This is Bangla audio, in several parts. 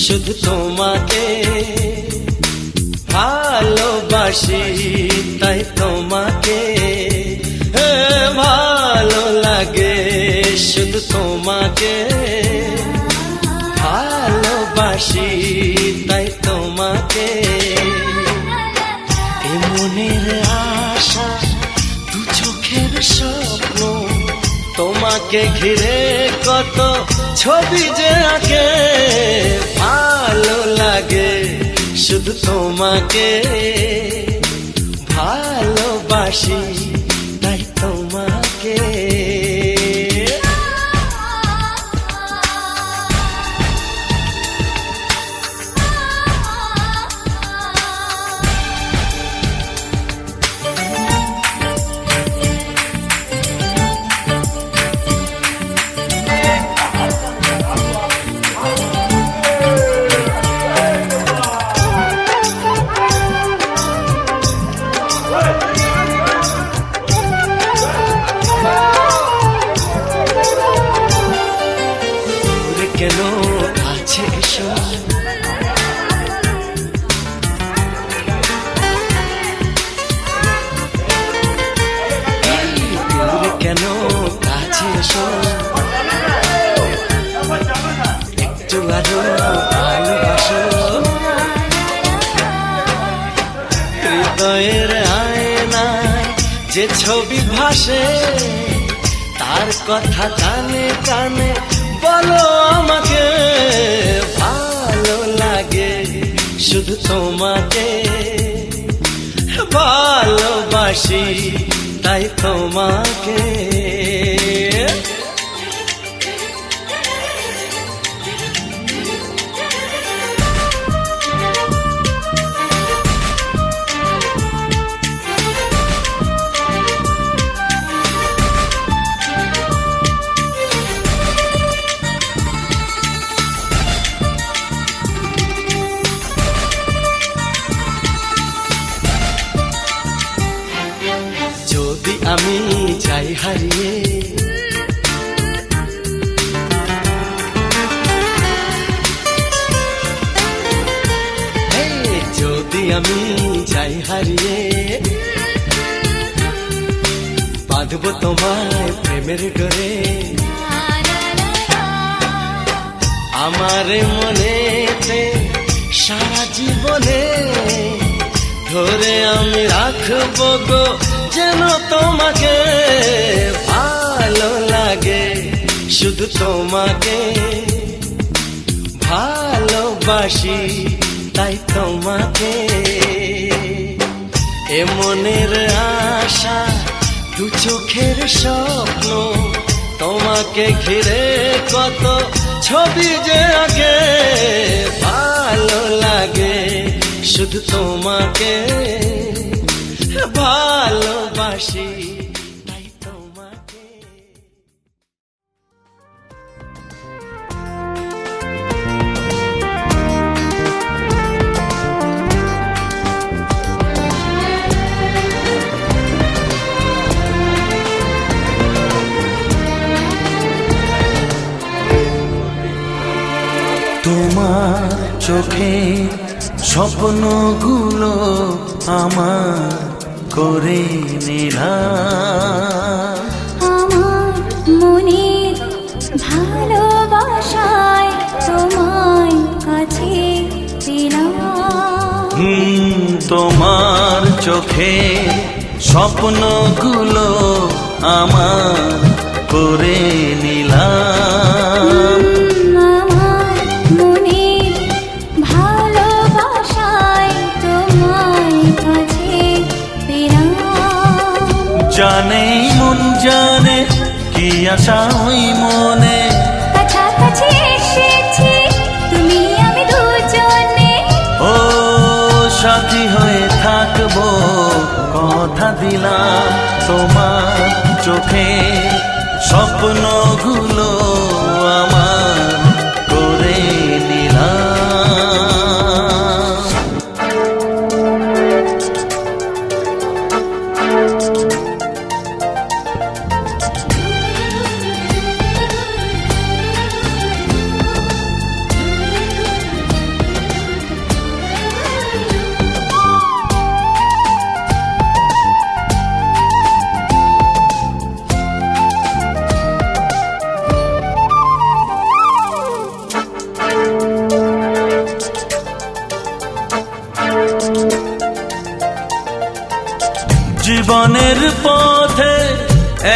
শুধু তোমাকে ভালোবাসি, তাই তোমাকে ভালো লাগে, শুধু তোমাকে ভালোবাসি, তাই তোমাকে। এ মনের আশা, দু চোখের স্বপ্ন, তোমাকে ঘিরে কত ছবি যে আঁকে, ভালো লাগে, শুধু তোমাকে ভালোবাসি, তাই তোমাকে। কেন কাছে এসো, কেন কাছে এসো, একটু আরো ভালোবাসো, হৃদয়ের আয়নায় যে ছবি ভাসে, তার কথা কানে কানে বলো আমাকে, ভালো লাগে, শুধু তোমাকে ভালোবাসি, তাই তোমাকে। যদি আমি যাই হারিয়ে, যদি আমি যাই হারিয়ে, বাঁধব তোমায় প্রেমের ডোরে, আমার মনেতে সারা জীবনে ধরে আমি রাখবো গো, যেন তোমাকে ভালো লাগে, শুধু তোমাকে ভালোবাসি, তাই তোমাকে। এ মনের আশা, দু চোখের স্বপ্ন, তোমাকে ঘিরে কত ছবি যে আঁকে, ভালো লাগে, শুধু তোমাকে ভালোবাসি, তাই তোমাকে। তোমার চোখে স্বপ্নগুলো আমার করে নিলাম, আমার মনের ভালোবাসায় তোমায় কাছে পেলাম। তোমার চোখে স্বপ্নগুলো আমার করে নিলাম, আমার মনের ভালোবাসায় তোমায় কাছে পেলাম। জানে মন জানে কি আশা ওই মনে, কাছাকাছি এসেছি তুমি আমি দুজনে, ও সাথী হয়ে থাকবো, কথা দিলাম। তোমার চোখে স্বপ্নগুলো আমার করে নিলাম।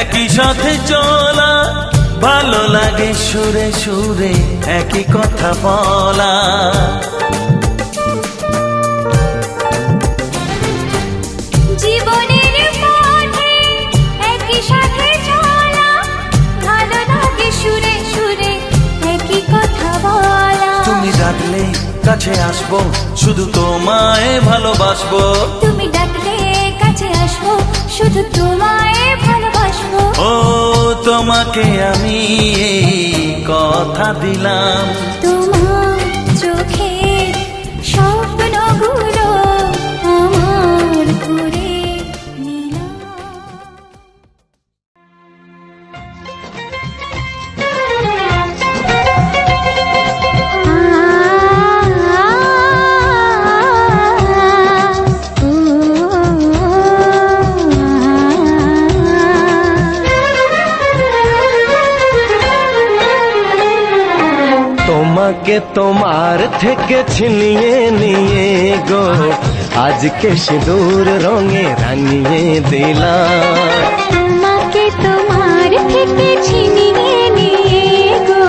একই সাথে চলা, ভালো লাগে সুরে সুরে একই কথা বলা। জীবনের পথে একই সাথে চলা, ভালো লাগে সুরে সুরে একই কথা বলা। তুমি ডাকলে কাছে আসবো, শুধু তোমায় ভালোবাসবো। তুমি ডাকলে কাছে আসবো, শুধু তোমায় ভালোবাসবো। ও তোমাকে আমি এই কথা দিলাম, তোমার চোখে স্বপ্নগুলো আমার করে নিলাম। তোমাকে তোমার থেকে ছিনিয়ে নিয়ে গো, আজকে সিঁদুর রঙে রাঙিয়ে দিলাম। তোমাকে তোমার থেকে ছিনিয়ে নিয়ে গো,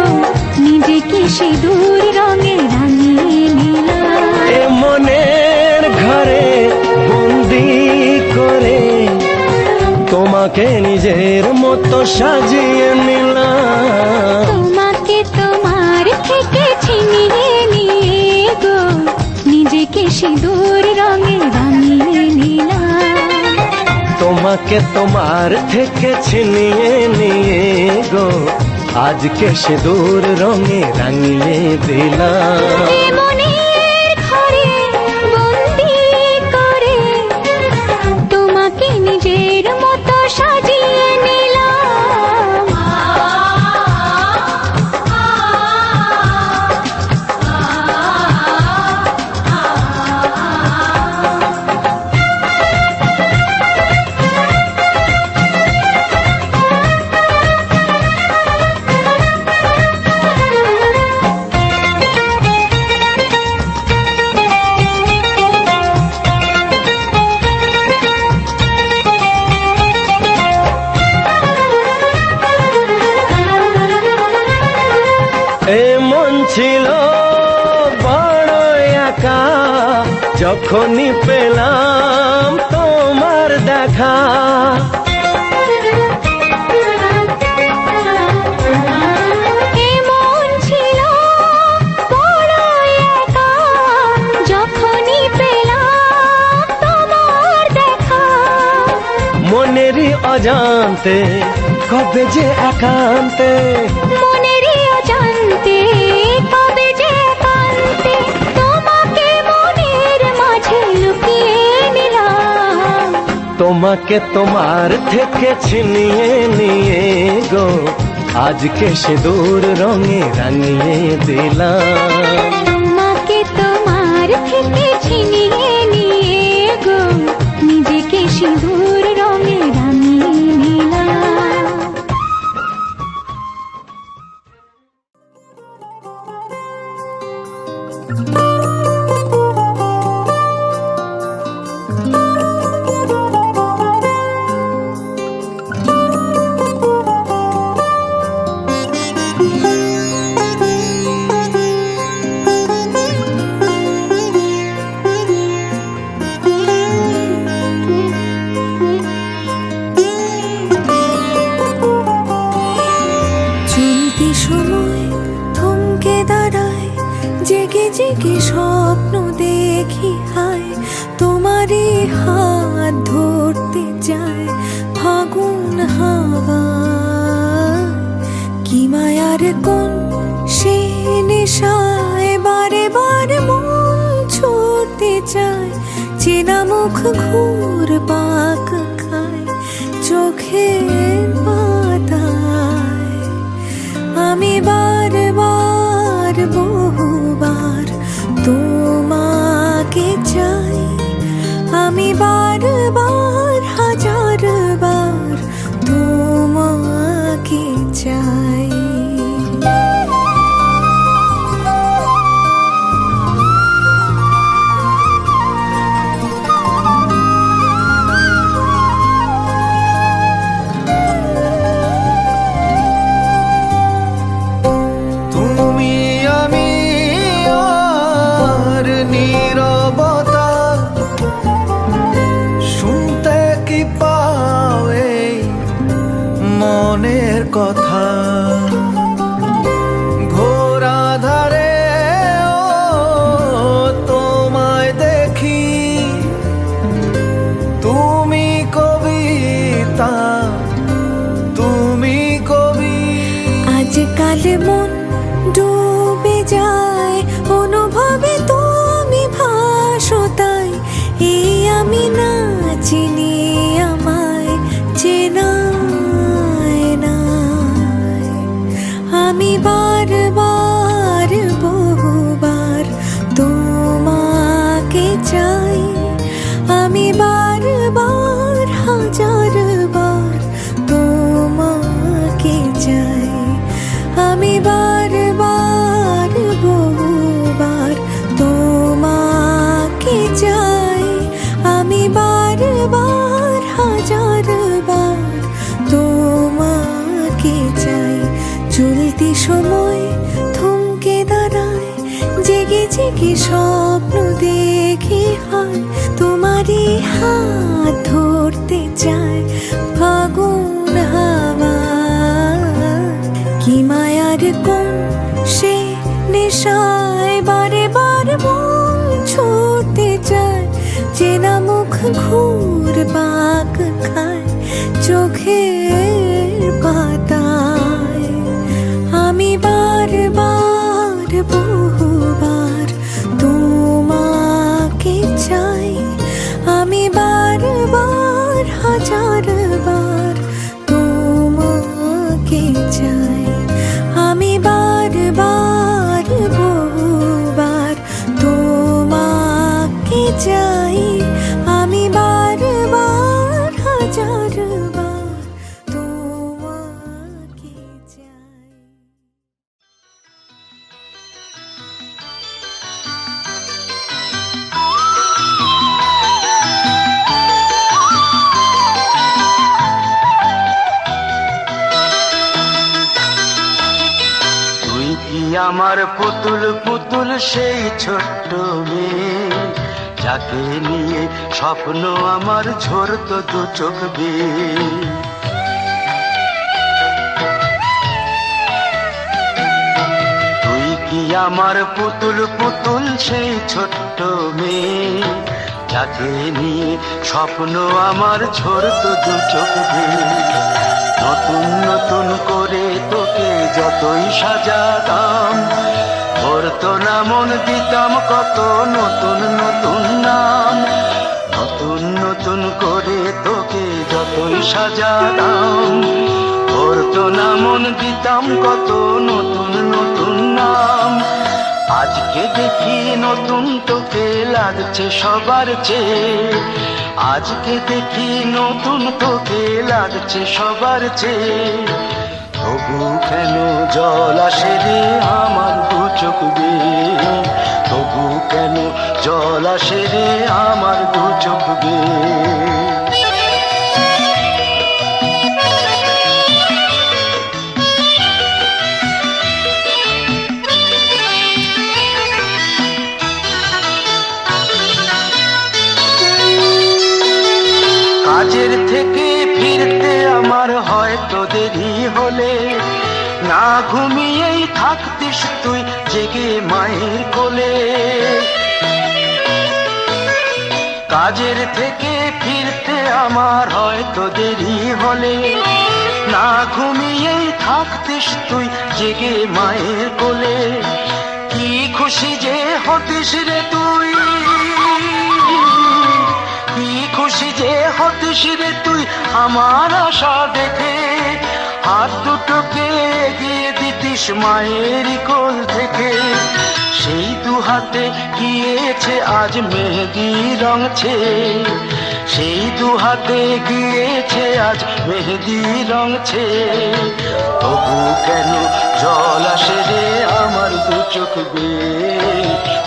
নিজেকে সিঁদুর রঙে রাঙিয়ে নিলাম। এ মনের ঘরে বন্দি করে তোমাকে নিজের মতো সাজিয়ে নিলাম। তোমাকে তোমার থেকে ছিনিয়ে নিয়ে গো, নিজেকে সিঁদুর রঙে রাঙিয়ে নিলাম। তোমাকে তোমার থেকে ছিনিয়ে নিয়ে গো, আজকে সিঁদুর রঙে রাঙিয়ে দিলাম। এ মনের ঘরে বন্দি করে তোমাকে নিজের মতো সাজিয়ে নিলাম। এ মন ছিল বড় একা, যখনই পেলাম তোমার দেখা। এমন ছিল বড় একা, যখনই পেলাম তোমার দেখা। মনেরই অজান্তে কবে যে একান্তে, মনেরই অজান্তে কবে যে একান্তে তোমাকে মনের মাঝে লুকিয়ে নিলাম। তোমাকে তোমার থেকে ছিনিয়ে নিয়ে গো, আজকে সিঁদুর রঙে রাঙিয়ে দিলাম। তোমাকে তোমার থেকে ছিনিয়ে নিয়ে গো, নিজেকে সিঁদুর রঙে রাঙিয়ে নিলাম। চলতি সময় থমকে দাঁড়ায়, জেগে জেগে স্বপ্ন দেখি হায়। তোমারই হাত ধরতে যায় ফাগুন হাওয়া, কি মায়ার কোন সে নেশায় বারে বারে মন ছুটতে চায়। চেনা মুখ ঘুর পাক খায় চোখের পাতায়। আমি বারবার বহুবার তোমাকে চাই, আমি বারবার হাজারবার তোমাকে চাই। মনের কথা। ঘোর আঁধারে ও তোমায় দেখি, তুমি কবিতা, তুমি কবি। আজকাল মন ডুবে যায় অনুভবে, তুমি ভাসো তাই। এই আমি না চিনি আমায় চেনায় নাই। আমি বারবার বহুবার তোমাকে চাই, আমি বারবার হাজারবার তোমাকে চাই। আমি বারবার বহুবার তোমাকে চাই, আমি বারবার হাজারবার তোমাকে চাই। চলতি সময় থমকে দাঁড়ায়, জেগে জেগে স্বপ্ন দেখি হয়। তোমারই হাত ধরতে চায় ফাগুন হাওয়া। কি মায়ার কোন সে নেশায় বারে বার মন ছুটতে চায়। চেনা মুখ ঘুর পাক খায় চোখের পাতায়। আমি বারবার বহুবার তোমাকে চাই, আমি বারবার হাজারবার তোমাকে চাই। আমি বারবার বহুবার তোমাকে চাই, আমি বারবার হাজারবার তোমাকে চাই। তুই কি আমার পুতুল পুতুল সেই ছোট্ট মেয়ে, যাকে নিয়ে স্বপ্ন আমার ঝরতো দু চোখ বেয়ে। তুই কি আমার পুতুল পুতুল সেই ছোট্ট মেয়ে, যাকে নিয়ে স্বপ্ন আমার ঝরতো দু চোখ বেয়ে। নতুন নতুন করে তোকে যতই সাজাতাম, ভরতো না মন দিতাম কত নতুন নতুন নাম। নতুন নতুন করে তোকে যতই সাজাতাম, ভরতো না মন দিতাম কত নতুন নতুন নাম। আজকে দেখি নতুন তোকে লাগছে সবার চেয়ে, আজকে দেখি নতুন তোকে লাগছে সবার চেয়ে। তবু কেন জল আসে রে আমার দু চোখ বেয়ে, তবু কেন জল আসে রে আমার দু চোখ বেয়ে। কাজের থেকে ফিরতে আমার হয়তো দেরি হলে, না ঘুমিয়েই থাকতিস তুই জেগে মায়ের কোলে। কাজের থেকে ফিরতে আমার হয়তো দেরি হলে, না ঘুমিয়েই থাকতিস তুই জেগে মায়ের কোলে। কি খুশি যে হতিস রে তুই, কি খুশি যে হতিস রে তুই আমার আশা দেখে। হাত দুটোকে এগিয়ে দিতিস মায়ের কোল থেকে, সেই দু হাতে গিয়েছে আজ মেহেদি রং ছেয়ে। সেই দু হাতে গিয়েছে আজ মেহেদি রং ছেয়ে। তবু কেন জল আসে রে আমার দু চোখ বেয়ে,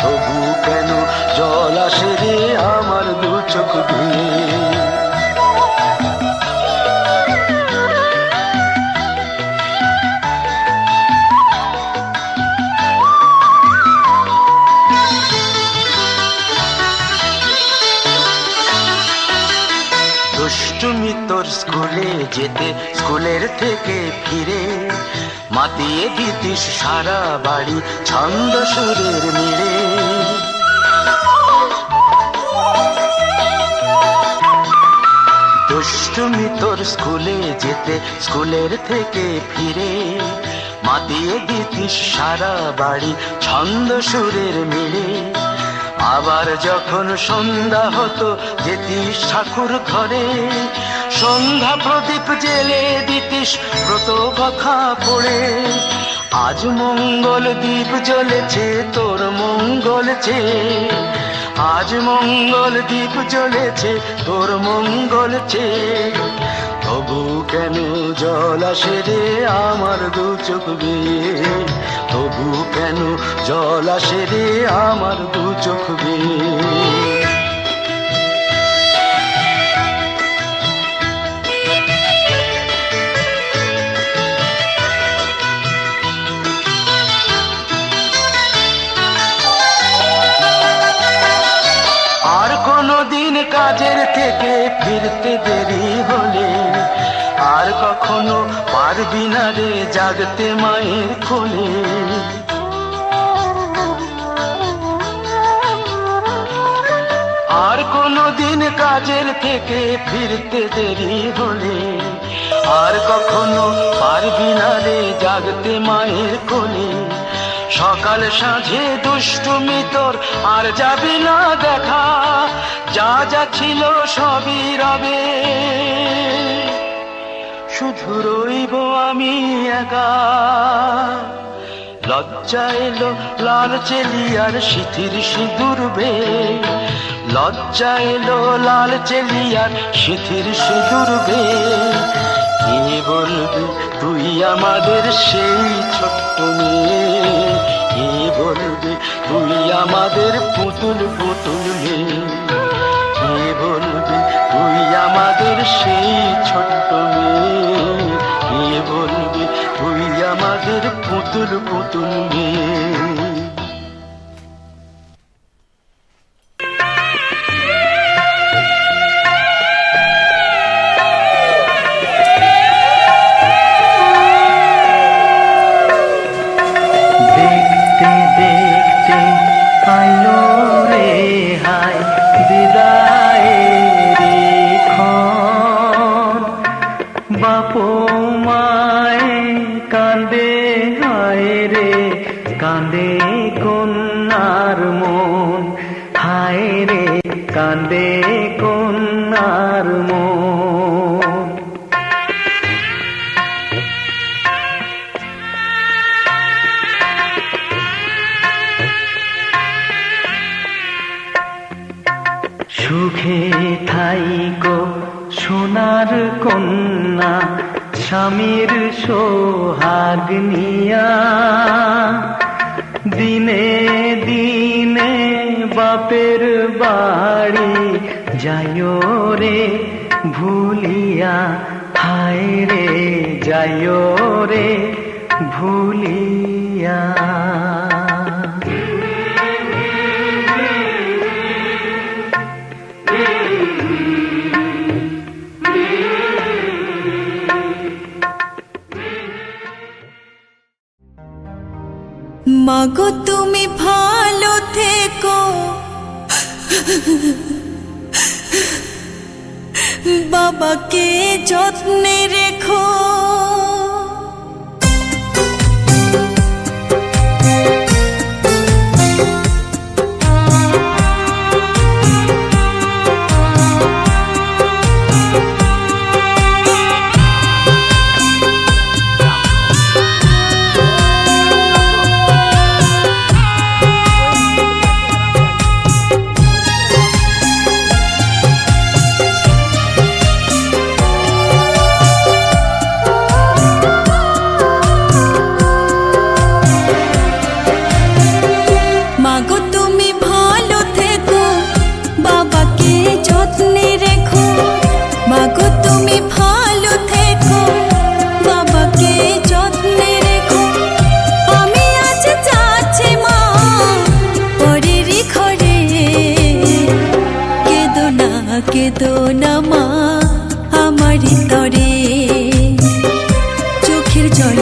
তবু কেন জল আসে রে আমার দু চোখ বেয়ে। দুষ্টুমি তোর স্কুলে যেতে, স্কুলে স্কুলের থেকে ফিরে মাতিয়ে দিতিস সারা বাড়ি ছন্দ সুরের মিড়ে। দুষ্টুমি তোর স্কুলে যেতে স্কুলের থেকে ফিরে মাতিয়ে দিতিস সারা বাড়ি ছন্দ সুরের মিড়ে। আবার যখন সন্ধ্যা হতো যেতিস ঠাকুর ঘরে, সন্ধ্যা প্রদীপ জেলে দিতিস ব্রত কথা পড়ে। আজ মঙ্গল দ্বীপ জ্বলেছে তোর মঙ্গল চেয়ে, আজ মঙ্গল দ্বীপ জ্বলেছে তোর মঙ্গল চেয়ে। তবু কেন জল আসে রে আমার দু চোখ বেয়ে, তবু কেন জল আসে রে আমার দু চোখ বেয়ে। আর কোনদিন কাজের থেকে ফিরতে দেরি হলে, আর কখনো পারবি না রে জাগতে মায়ের কোলে। আর কোনদিন কাজের থেকে ফিরতে দেরি হলে, আর কখনো পারবি না রে জাগতে মায়ের কোলে। সকাল সাঁঝে দুষ্টুমি তোর আর যাবি না দেখা, যা যা ছিল সবই রবে, শুধু রইব আমি একা। লজ্জা এলো লাল চেলিয়ার সিথির সিঁদুর বে, লজ্জা এলো লাল চেলিয়ার সিথির সিঁদুর বে। কে বলবে তুই আমাদের সেই ছোট্ট মেয়ে, কে বলবে তুই আমাদের পুতুল পুতুল মেয়ে, কে বলবে তুই আমাদের সেই ছোট্ট মেয়ে, কে বলবে তুই আমাদের পুতুল পুতুল মেয়ে। সুখে থাইকো সোনার কন্যা, স্বামীর সোহাগ নিয়া। দিনে দিনে বাপের বাড়ি যাইও রে ভুলিয়া, হায় রে যাইও রে ভুলিয়া। মাগো তুমি ভালো থেকো, বাবাকে যত্নে রেখো।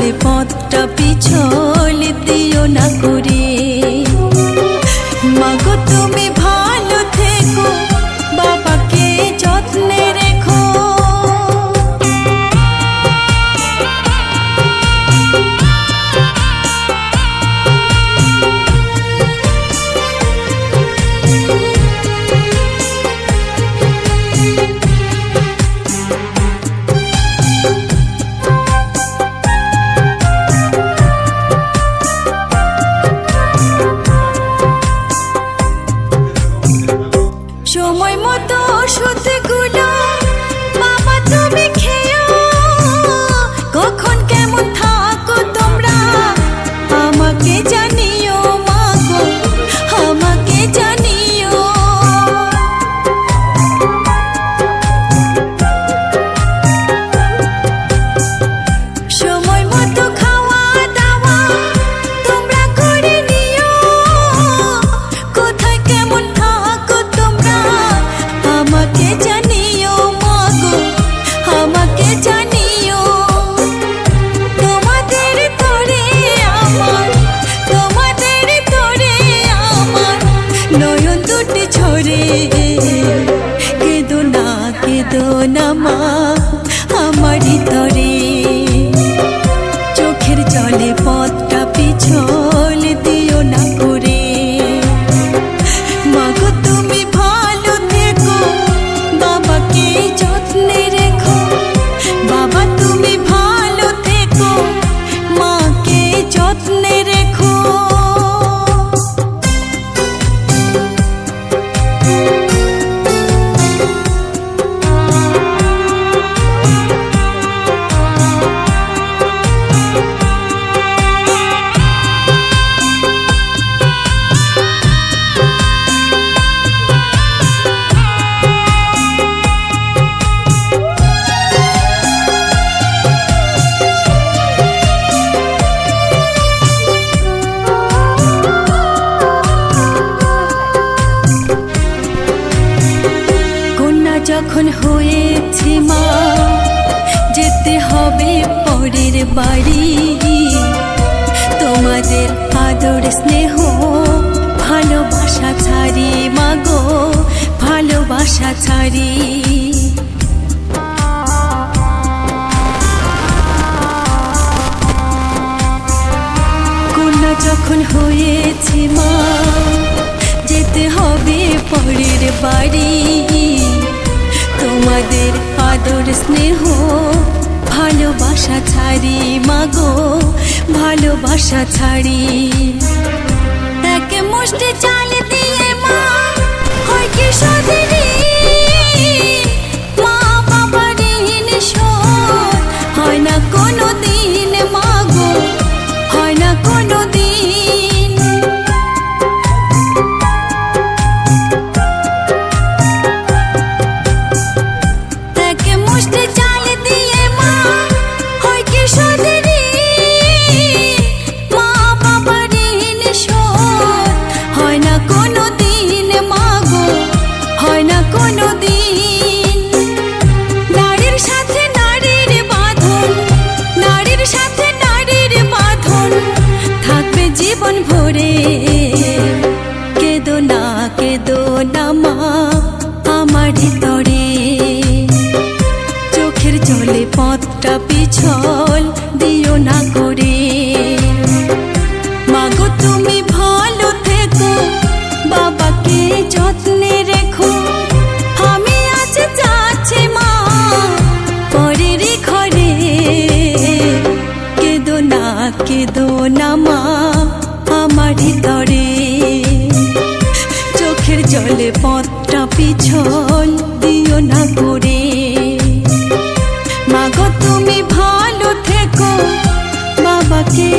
চলে পথটা পিছল দিও না করে। মাগো তুমি ভালো থেকো, বাবাকে যত্নে রেখো। সময় মতো ওষুধগুলো বাবা তুমি খেও, কখন কেমন থাকো তোমরা আমাকে জানিও মাগো, আমাকে জানিও। সময় মতো খাওয়া দাওয়া তোমরা করে নিও, কোথায় কেমন থাকো তোমরা আমাকে জানিও মাগো, আমাকে জানিও। তোমাদের তরে আমার, তোমাদের তরে আমার নয়ন দুটি ঝরে। কেঁদো না মা আমারই তরে, চোখের জলে পথটা পিছল দিও না করে। মাগো তুমি ভালো থেকো, বাবাকে যত্নে রেখো। বাবা তুমি ভালো থেকো, মাকে যত্নে রেখো। কন্যা যখন হয়েছে মা, যেতে হবে পরের বাড়ি। তোমাদের আদর স্নেহ ভালোবাসা ছাড়ি মাগো, ভালোবাসা ছাড়ি। কন্যা যখন হয়েছে মা, যেতে হবে পরের বাড়ি। তোমাদের আদর স্নেহ ভালোবাসা ছাড়ি মাগো, ভালোবাসা ছাড়ি। এক মুষ্টি চাল দিয়ে মা হয় কি সদিনী, মা বাবার ঋণ শোধ হয় না কোনো দিন মাগো, হয় না কোনো দিন। এক মুষ্টি চাল দিয়ে মা হয় কি সদিনী, মা বাবার ঋণ শোধ হয় না কোনো দিন মাগো, হয় না কোনো দিন। নারীর সাথে নারীর বাঁধন, নারীর সাথে নারীর বাঁধন থাকবে জীবন ভরে। কেঁদো না মা আমারই তরে, চোখের জলে পথটা পিছল দিও না করে। মাগো তুমি ভালো থেকো, বাবাকে যত্নে রেখো। আমি আজ যাচ্ছি মা পরের ঘরে। কেঁদো না মা আমারই তরে, চোখের জলে পথটা পিছল দিও না করে। মাগো তুমি ভালো থেকো, বাবাকে